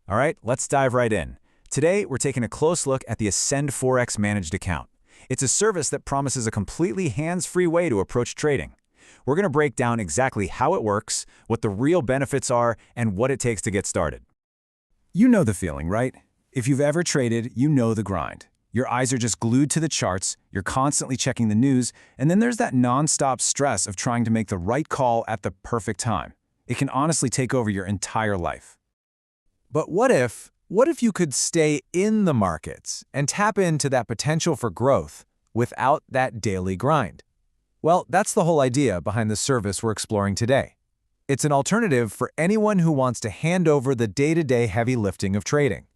All right, let's dive right in. Today, we're taking a close look at the Ascend Forex Managed Account. It's a service that promises a completely hands-free way to approach trading. We're going to break down exactly how it works, what the real benefits are, and what it takes to get started. You know the feeling, right? If you've ever traded, you know the grind. Your eyes are just glued to the charts, you're constantly checking the news, and then there's that non-stop stress of trying to make the right call at the perfect time. It can honestly take over your entire life. But what if you could stay in the markets and tap into that potential for growth without that daily grind? Well, that's the whole idea behind the service we're exploring today. It's an alternative for anyone who wants to hand over the day-to-day heavy lifting of trading.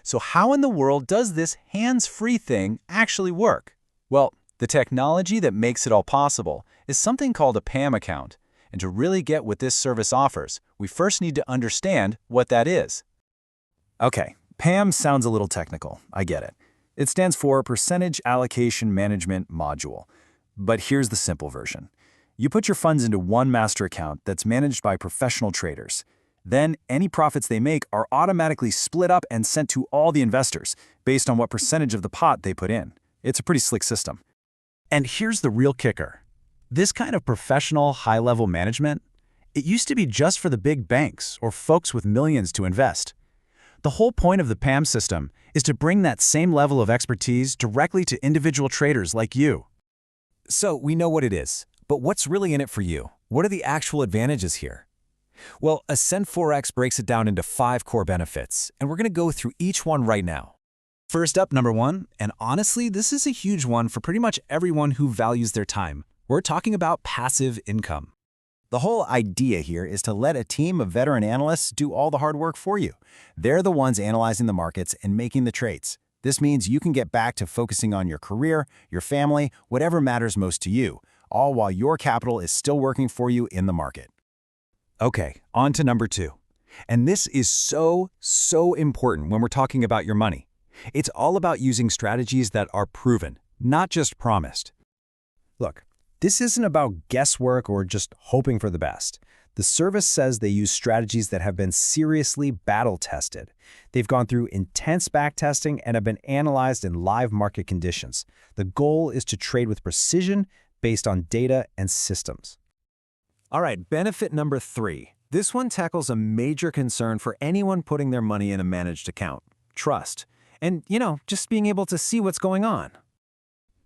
So how in the world does this hands-free thing actually work? Well, the technology that makes it all possible is something called a PAM account. And to really get what this service offers, we first need to understand what that is. Okay, PAM sounds a little technical, I get it. It stands for Percentage Allocation Management Module. But here's the simple version. You put your funds into one master account that's managed by professional traders. Then any profits they make are automatically split up and sent to all the investors based on what percentage of the pot they put in. It's a pretty slick system. And here's the real kicker. This kind of professional, high-level management, it used to be just for the big banks or folks with millions to invest. The whole point of the PAM system is to bring that same level of expertise directly to individual traders like you. So we know what it is, but what's really in it for you? What are the actual advantages here? Well, Ascend Forex breaks it down into 5 core benefits, and we're going to go through each one right now. First up, number 1, and honestly, this is a huge one for pretty much everyone who values their time. We're talking about passive income. The whole idea here is to let a team of veteran analysts do all the hard work for you. They're the ones analyzing the markets and making the trades. This means you can get back to focusing on your career, your family, whatever matters most to you, all while your capital is still working for you in the market. Okay, on to number 2. And this is so important when we're talking about your money. It's all about using strategies that are proven, not just promised. Look, this isn't about guesswork or just hoping for the best. The service says they use strategies that have been seriously battle-tested. They've gone through intense backtesting and have been analyzed in live market conditions. The goal is to trade with precision based on data and systems. All right, benefit number 3. This one tackles a major concern for anyone putting their money in a managed account: trust. And, just being able to see what's going on.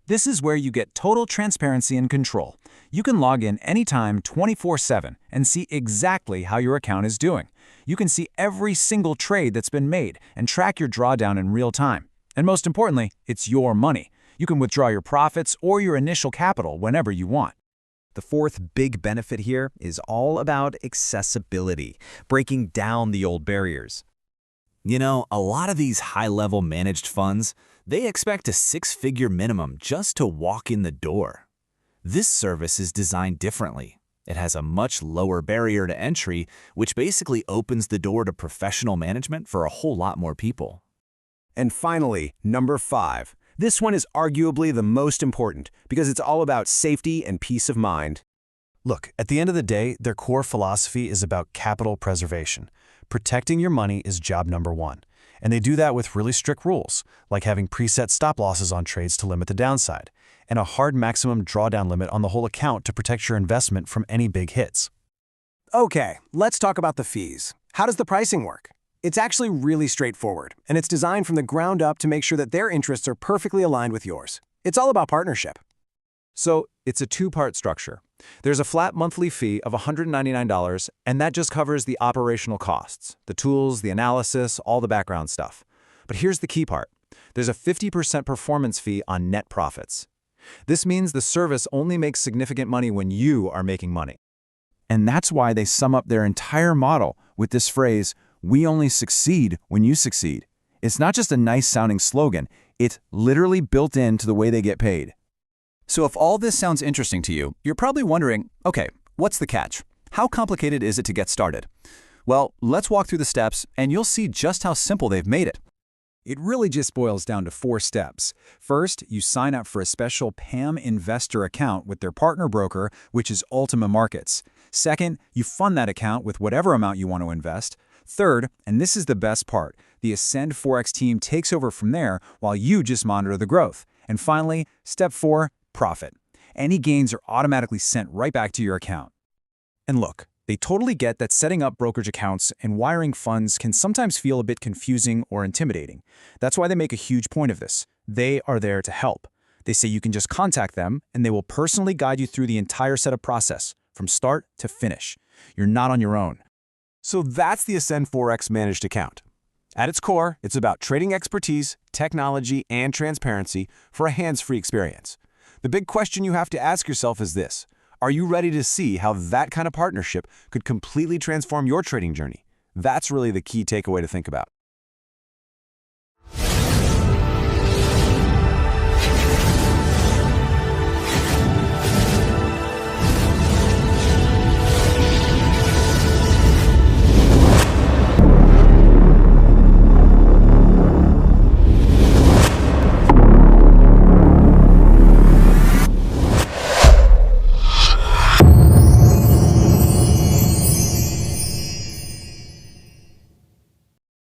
This is where you get total transparency and control. You can log in anytime 24/7 and see exactly how your account is doing. You can see every single trade that's been made and track your drawdown in real time. And most importantly, it's your money. You can withdraw your profits or your initial capital whenever you want. The fourth big benefit here is all about accessibility, breaking down the old barriers. A lot of these high-level managed funds, they expect a 6-figure minimum just to walk in the door. This service is designed differently. It has a much lower barrier to entry, which basically opens the door to professional management for a whole lot more people. And finally, number 5. This one is arguably the most important because it's all about safety and peace of mind. Look, at the end of the day, their core philosophy is about capital preservation. Protecting your money is job number 1. And they do that with really strict rules, like having preset stop losses on trades to limit the downside, and a hard maximum drawdown limit on the whole account to protect your investment from any big hits. Okay, let's talk about the fees. How does the pricing work? It's actually really straightforward, and it's designed from the ground up to make sure that their interests are perfectly aligned with yours. It's all about partnership. So it's a 2-part structure. There's a flat monthly fee of $199, and that just covers the operational costs, the tools, the analysis, all the background stuff. But here's the key part. There's a 50% performance fee on net profits. This means the service only makes significant money when you are making money. And that's why they sum up their entire model with this phrase, "We only succeed when you succeed." It's not just a nice-sounding slogan. It's literally built into the way they get paid. So if all this sounds interesting to you, you're probably wondering, okay, what's the catch? How complicated is it to get started? Well, let's walk through the steps, and you'll see just how simple they've made it. It really just boils down to 4 steps. First, you sign up for a special PAM investor account with their partner broker, which is Ultima Markets. Second, you fund that account with whatever amount you want to invest. Third, and this is the best part, the Ascend Forex team takes over from there while you just monitor the growth. And finally, step 4, profit. Any gains are automatically sent right back to your account. And look, they totally get that setting up brokerage accounts and wiring funds can sometimes feel a bit confusing or intimidating. That's why they make a huge point of this. They are there to help. They say you can just contact them and they will personally guide you through the entire setup process, from start to finish. You're not on your own. So that's the Ascend Forex Managed Account. At its core, it's about trading expertise, technology, and transparency for a hands-free experience. The big question you have to ask yourself is this: are you ready to see how that kind of partnership could completely transform your trading journey? That's really the key takeaway to think about.